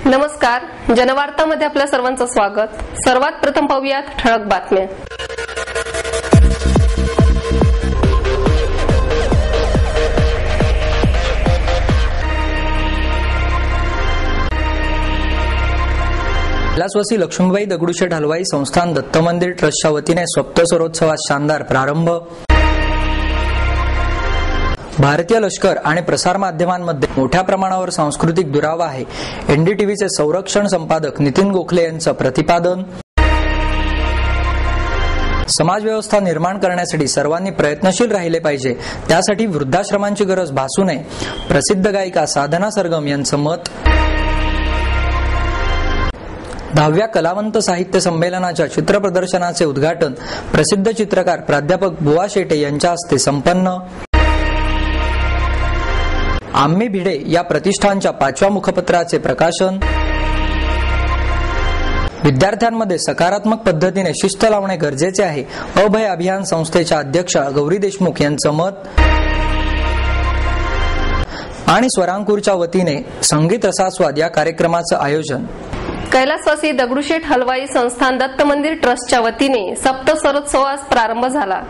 नमस्कार, जनवार्तामध्ये आपल्या सर्वांचं स्वागत। सर्वात प्रथम पाहूयात ठळक बातम्या। कैलासवासी लक्ष्मीबाई दगडूशेठ हलवाई संस्थान दत्त मंदिर ट्रस्टच्या वतीने सप्तस्वरोत्सवास शानदार प्रारंभ। भारतीय लष्कर आणि प्रसार माध्यमांमध्ये मोठ्या प्रमाणावर सांस्कृतिक दुरावा आहे, एनडीटीव्हीचे संरक्षण संपादक नितीन गोखले यांचं प्रतिपादन। समाज व्यवस्था निर्माण करण्यासाठी सर्वांनी प्रयत्नशील राहिले पाहिजे, त्यासाठी वृद्धाश्रमांची गरज भासू नये, प्रसिद्ध गायिका साधना सरगम यांचं मत। 10व्या कलावंत साहित्य संमेलनाच्या चित्र प्रदर्शनाचे उद्घाटन प्रसिद्ध चित्रकार प्राध्यापक बुवा शेटे यांच्या हस्ते संपन्न। आम्ही भिडे या प्रतिष्ठानच्या 5व्या मुखपत्राचे प्रकाशन। विद्यार्थ्यांमध्ये सकारात्मक पद्धतीने शिस्त लावणे गरजेचे आहे, अभय अभियान संस्थेच्या अध्यक्षा गौरी देशमुख यांचं मत। आणि स्वरांकुरच्या वतीने संगीत रसास्वाद या कार्यक्रमाचं आयोजन। कैलासवासी दगडूशेठ हलवाई संस्थान दत्त मंदिर ट्रस्टच्या वतीने सप्तस्वरोत्सवास प्रारंभ झाला।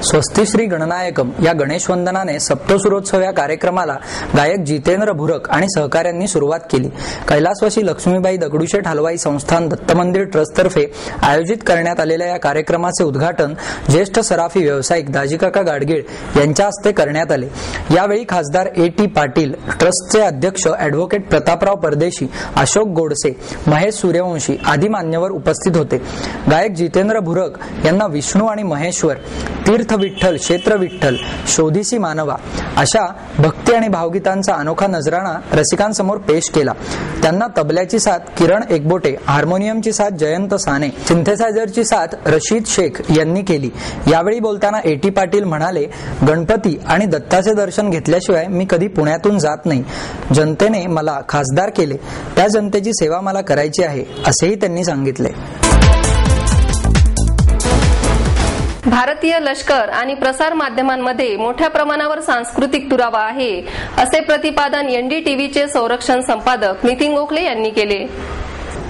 स्वस्ति श्री गणनायकम या गणेश वंदनाने सप्तस्वरोत्सव या कार्यक्रमाला गायक जितेंद्र भुरक आणि सहकाऱ्यांनी सुरुवात केली। कैलासवासी लक्ष्मीबाई दगडूशेठ हलवाई संस्थान दत्त मंदिर ट्रस्टतर्फे आयोजित करण्यात आलेल्या या कार्यक्रमाचे उद्घाटन ज्येष्ठ सराफी व्यावसायिक दाजीकाका गाडगीळ यांच्या हस्ते करण्यात आले। यावेळी खासदार ए.टी. पाटील, ट्रस्टचे अध्यक्ष ॲडव्होकेट प्रतापराव परदेशी, अशोक गोडसे, महेश सूर्यवंशी आदी मान्यवर उपस्थित होते। गायक जितेंद्र भुरक यांना विष्णू आणि महेश्वर, तीर्थ विठ्ठल, क्षेत्र विठ्ठल, शोधिसी मानवा अशा भक्ती आणि भावगीतांचा अनोखा नजराणा रसिकांसमोर पेश केला। त्यांना तबल्याची साथ किरण एकबोटे, हार्मोनियमची साथ जयंत साने, सिंथेसायझरची साथ रशीद शेख यांनी केली। यावेळी बोलताना ए.टी. पाटील म्हणाले, गणपती आणि दत्ताचे दर्शन घेतल्याशिवाय मी कधी पुण्यातून जात नाही। जनतेने मला खासदार केले, त्या जनतेची सेवा मला करायची आहे, असेही त्यांनी सांगितले। भारतीय लष्कर आणि प्रसार माध्यमांमध्ये मोठ्या प्रमाणावर सांस्कृतिक दुरावा आहे, असे प्रतिपादन एनडीटीव्हीचे संरक्षण संपादक नितीन गोखले यांनी केले।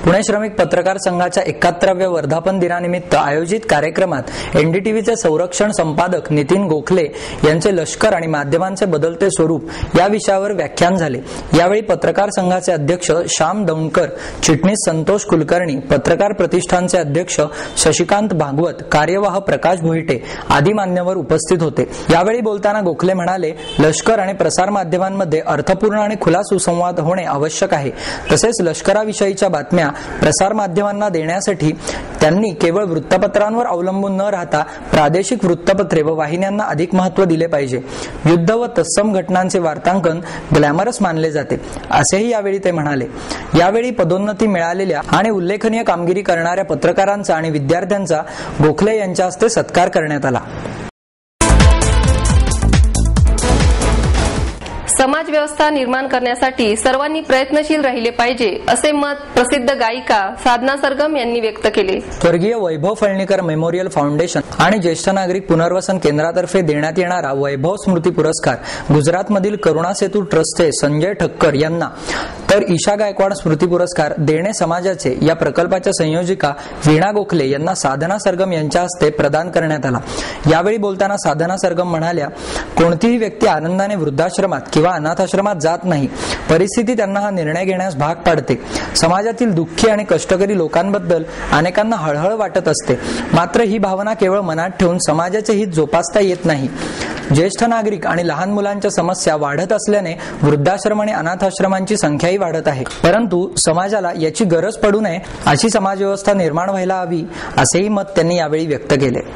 पुणे श्रमिक पत्रकार संघाच्या 71व्या वर्धापन दिनानिमित्त आयोजित कार्यक्रमात एनडीटीव्हीचे संरक्षण संपादक नितीन गोखले यांचे लष्कर आणि माध्यमांचे बदलते स्वरूप या विषयावर व्याख्यान झाले। यावेळी पत्रकार संघाचे अध्यक्ष श्याम दौंडकर, चिटणीस संतोष कुलकर्णी, पत्रकार प्रतिष्ठानचे अध्यक्ष शशिकांत भागवत, कार्यवाह प्रकाश भोईटे आदी मान्यवर उपस्थित होते। यावेळी बोलताना गोखले म्हणाले, लष्कर आणि प्रसार माध्यमांमध्ये अर्थपूर्ण आणि खुला सुसंवाद होणे आवश्यक आहे। तसेच लष्कराविषयीच्या बातम्या प्रसार माध्यमांना देण्यासाठी त्यांनी केवळ वृत्तपत्रांवर अवलंबून न राहता प्रादेशिक वृत्तपत्रे व वाहिन्यांना अधिक महत्त्व दिले पाहिजे। युद्ध व तत्सम घटनांचे वार्तांकन ग्लॅमरस मानले जाते, असेही यावेळी ते म्हणाले। यावेळी पदोन्नती मिळालेल्या आणि उल्लेखनीय कामगिरी करणाऱ्या पत्रकारांचा आणि विद्यार्थ्यांचा गोखले यांच्या हस्ते सत्कार करण्यात आला। समाज व्यवस्था निर्माण करण्यासाठी सर्वांनी प्रयत्नशील राहिले पाहिजे, असे मत प्रसिद्ध गायिका साधना सरगम यांनी व्यक्त केले। स्वर्गीय वैभव फळणीकर मेमोरियल फाउंडेशन आणि ज्येष्ठ नागरिक पुनर्वसन केंद्रातर्फे देण्यात येणारा वैभव स्मृती पुरस्कार गुजरातमधील करुणा सेतू ट्रस्टचे संजय ठक्कर यांना, तर ईशा गायकवाड स्मृती पुरस्कार देणे समाजाचे या प्रकल्पाच्या संयोजिका वीणा गोखले यांना साधना सरगम यांच्या हस्ते प्रदान करण्यात आला। यावेळी बोलताना साधना सरगम म्हणाल्या, कोणतीही व्यक्ती आनंदाने वृद्धाश्रमात किंवा अनाथाश्रमात जात नाही, परिस्थिती त्यांना हा निर्णय घेण्यास भाग पाडते। समाजातील दुःखी आणि कष्टकरी लोकांबद्दल अनेकांना हळहळ वाटत असते, मात्र ही भावना केवळ मनात ठेवून समाजाचे हित जोपासता येत नाही। ज्येष्ठ नागरिक आणि लहान मुलांच्या समस्या वाढत असल्याने वृद्धाश्रम आणि अनाथाश्रमांची संख्याही वाढत आहे, परंतु समाजाला याची गरज पडू नये अशी समाजव्यवस्था निर्माण व्हायला हवी, असेही मत त्यांनी यावेळी व्यक्त केले।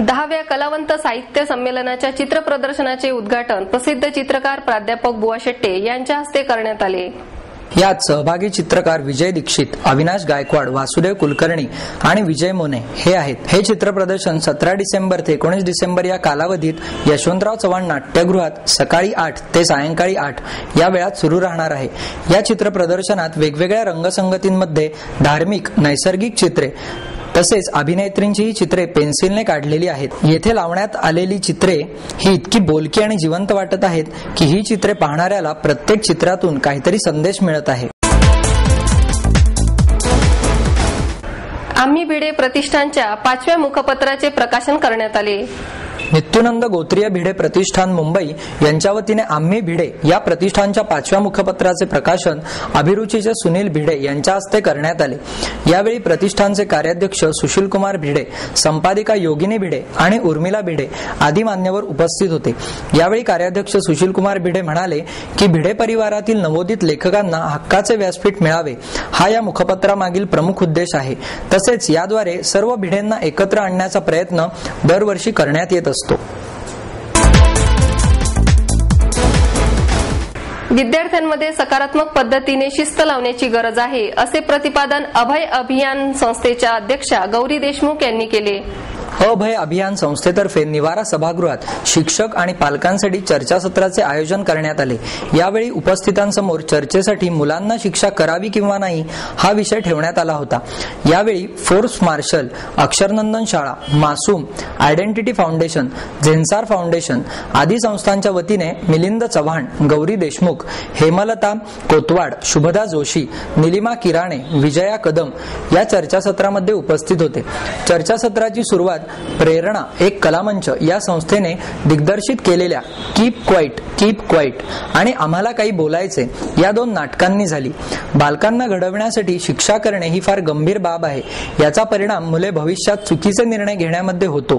दहाव्या कलावंत साहित्य संमेलनाच्या चित्र प्रदर्शनाचे उद्घाटन प्रसिद्ध चित्रकार प्राध्यापक बुवा शेटे यांच्या हस्ते करण्यात आले। यात सहभागी चित्रकार विजय दीक्षित, अविनाश गायकवाड, वासुदेव कुलकर्णी आणि विजय मोने हे आहेत। हे चित्र प्रदर्शन 17 डिसेंबर ते 19 डिसेंबर या कालावधीत यशवंतराव चव्हाण नाट्यगृहात सकाळी 8 ते सायंकाळी 8 या वेळात सुरू राहणार आहे। या चित्र प्रदर्शनात वेगवेगळ्या रंगसंगतींमध्ये धार्मिक, नैसर्गिक चित्रे तसेच अभिनेत्रींची चित्रे पेन्सिलने काढलेली आहेत। येथे लावण्यात आलेली चित्रे ही इतकी बोलकी आणि जिवंत वाटत आहेत की ही चित्रे पाहणाऱ्याला प्रत्येक चित्रातून काहीतरी संदेश मिळत आहे। आम्ही भिडे प्रतिष्ठानच्या 5व्या मुखपत्राचे प्रकाशन करण्यात आले। नित्यानंद गोत्रीय भिडे प्रतिष्ठान मुंबई यांच्या वतीने आम्ही भिडे या प्रतिष्ठानच्या 5व्या मुखपत्राचे प्रकाशन अभिरुचीचे सुनील भिडे यांच्या हस्ते करण्यात आले। यावेळी प्रतिष्ठानचे कार्याध्यक्ष सुशील कुमार भिडे, संपादिका योगिनी भिडे आणि उर्मिला भिडे आदी मान्यवर उपस्थित होते। यावेळी कार्याध्यक्ष सुशील कुमार भिडे म्हणाले की भिडे परिवारातील नवोदित लेखकांना हक्काचे व्यासपीठ मिळावे हा या मुखपत्रामागील प्रमुख उद्देश आहे। तसेच याद्वारे सर्व भिडेंना एकत्र आणण्याचा प्रयत्न दरवर्षी करण्यात येत असतो। विद्यार्थ्यांमध्ये सकारात्मक पद्धतीने शिस्त लावण्याची गरज आहे असे प्रतिपादन अभय अभियान संस्थेच्या अध्यक्षा गौरी देशमुख यांनी केले। अभय अभियान संस्थेतर्फे निवारा सभागृहात शिक्षक आणि पालकांसाठी चर्चासत्राचे आयोजन करण्यात आले। यावेळी उपस्थितांसमोर चर्चेसाठी मुलांना शिक्षा करावी किंवा नाही हा विषय ठेवण्यात आला होता। यावेळी फोर्स मार्शल, अक्षरनंदन शाळा, मासूम, आयडेंटिटी फाउंडेशन, झेन्सार फाउंडेशन आदी संस्थांच्या वतीने मिलिंद चव्हाण, गौरी देशमुख, हेमलता कोतवाड, शुभदा जोशी, निलिमा किराणे, विजया कदम या चर्चासत्रामध्ये उपस्थित होते। चर्चासत्राची सुरुवात प्रेरणा एक कलामंच या संस्थेने दिग्दर्शित केलेल्या कीप क्वाइट आणि आम्हाला काही बोलायचे या 2 नाटकांनी झाली। बालकांना घडवण्यासाठी शिक्षा करणे ही फार गंभीर बाब आहे। याचा परिणाम मुले भविष्यात चुकीचे निर्णय घेण्यामध्ये होतो।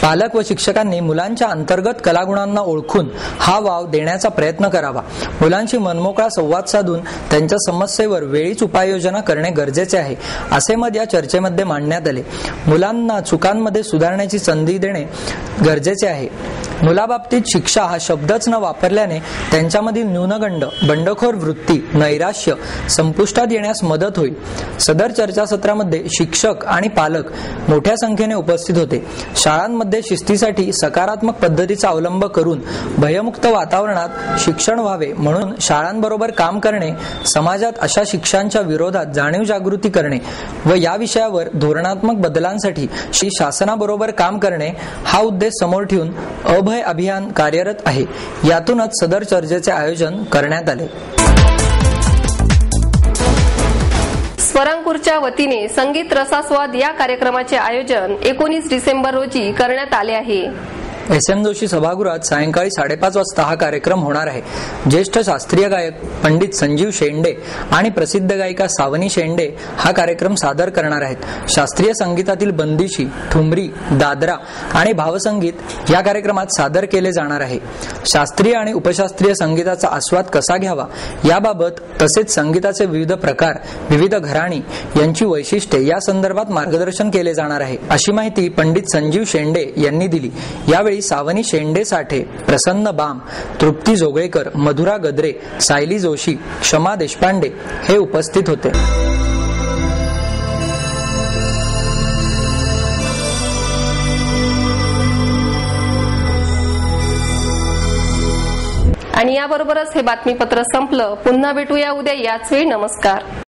पालक व शिक्षकांनी मुलांच्या अंतर्गत कलागुणांना ओळखून हा वाव देण्याचा प्रयत्न करावा। मुलांशी मनमोकळा संवाद साधून त्यांच्या समस्येवर वेळीच उपाययोजना करणे गरजेचे आहे असे मत या चर्चेमध्ये मांडण्यात आले। मुलांना चुकांमध्ये सुधारण्याची संधी देणे गरजेचे आहे। मुलाबाबतीत शिक्षा हा शब्दच न वापरल्याने त्यांच्यामधील न्यूनगंड, बंडखोर वृत्ती, नैराश्य संपुष्टात येण्यास मदत होईल। सदर चर्चासत्रामध्ये शिक्षक आणि पालक मोठ्या संख्येने उपस्थित होते। शाळांमध्ये शिस्तीसाठी सकारात्मक पद्धतीचा अवलंब करून भयमुक्त वातावरणात शिक्षण व्हावे म्हणून शाळांबरोबर काम करणे, समाजात अशा शिक्षांच्या विरोधात जाणीव जागृती करणे व या विषयावर धोरणात्मक बदलांसाठी शासनाबरोबर काम करणे हा उद्देश समोर ठेवून अभय अभियान कार्यरत आहे। यातूनच सदर चर्चेचे आयोजन करण्यात आले। स्वरांकुरच्या वतीने संगीत रसास्वाद या कार्यक्रमाचे आयोजन 19 डिसेंबर रोजी करण्यात आले आहे। SM जोशी सभागृहात सायंकाळी 5:30 वाजता हा कार्यक्रम होणार आहे। ज्येष्ठ शास्त्रीय गायक पंडित संजीव शेंडे आणि प्रसिद्ध गायिका सावनी शेंडे हा कार्यक्रम सादर करणार आहेत। शास्त्रीय संगीतातील बंदिशी, ठुमरी, दादरा आणि भावसंगीत या कार्यक्रमात सादर केले जाणार आहे। शास्त्रीय आणि उपशास्त्रीय संगीताचा आस्वाद कसा घ्यावा याबाबत तसेच संगीताचे विविध प्रकार, विविध घराणी यांची वैशिष्ट्ये या संदर्भात मार्गदर्शन केले जाणार आहे अशी माहिती पंडित संजीव शेंडे यांनी दिली। यावेळी सावनी शेंडे साठे, प्रसन्न बाम, तृप्ती जोगळेकर, मधुरा गद्रे, सायली जोशी, क्षमा देशपांडे हे उपस्थित होते। आणि याबरोबरच हे बातमीपत्र संपलं। पुन्हा भेटूया उद्या याच वेळी। नमस्कार।